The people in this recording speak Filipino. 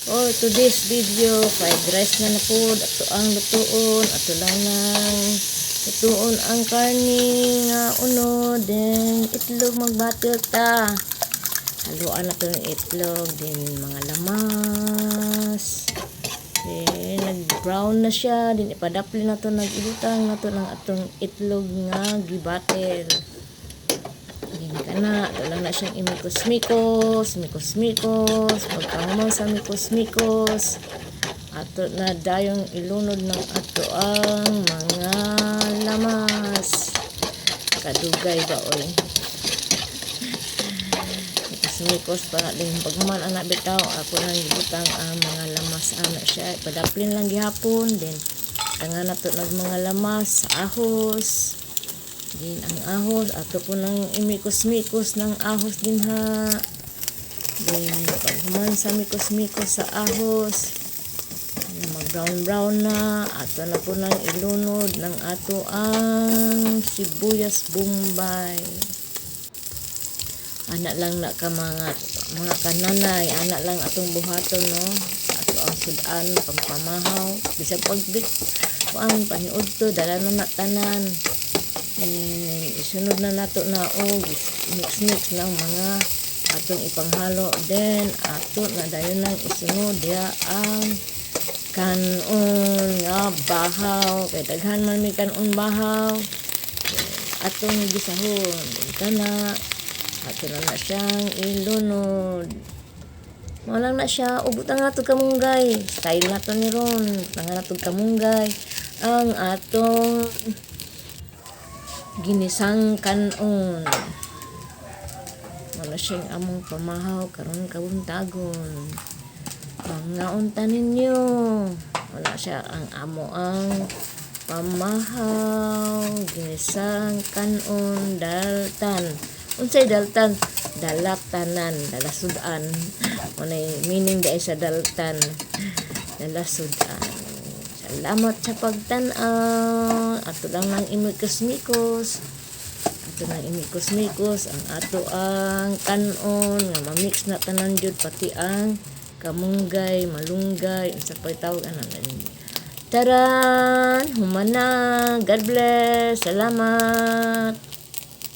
Oh, today's video, fried rice na napod. Ato ang lutuon. Ato lang nang lutuon ang karni nga unod. Then, itlog magbatil ta. Haluan na ito ng itlog. Then, mga lamas. Then, nag-brown na siya. Then, ipadapli na ito. Nag-ilutang na ito ng atong itlog nga gibatil. Kana, ito lang na siyang imikos-mikos, pagkahuman sa mikos-mikos, ato na dayong ilunod ng ato ang mga lamas. Kadugay ba, oy? Mikos-mikos para din paghuman anak bitaw, ako nang gibutang ang mga lamas anak siya. Padaplin lang gihapon, din tangan na ito ng mga lamas, ahos. Din ang ahos, ato po nang imikos-mikos ng ahos din ha. Din paghuman sa mikos-mikos sa ahos, mag-brown-brown na, ato na po nang ilunod ng ato ang sibuyas bombay. Anak lang na ka mga kananay, anak lang atong buhaton no. Ato ang sudan, pagpamahaw, bisag pagbit, kuan paniud to, dala na tanan. Isunod na nato na mix ng mga atong ipanghalo. Then ato na dayon nang isunod ya ang kanon nga bahaw, kay daghan man mi kanon bahaw. Atong gisahon kana ato na siyang ilunod. Mo lang na siya, ubutang nato kamunggay. Style nato ni ron, tangan nato kamunggay ang atong ginisang kanon. Wala siyang among pamahaw karon kabuntagon. Pangaunta ninyo. Wala siya ang amo ang pamahaw. Ginisang kanon daltan. Unsay daltan? Dalaktanan, dalasudan. Unay meaning dai sa daltan. Dalasudan. Salamat sa pagtan-aw. Ato lang nang imikos-mikos. Ang ato ang kanon nga ma-mix na tanan jud, pati ang kamunggay, malunggay, unsa pay tawag ana na. Taran, humana. God bless. Salamat.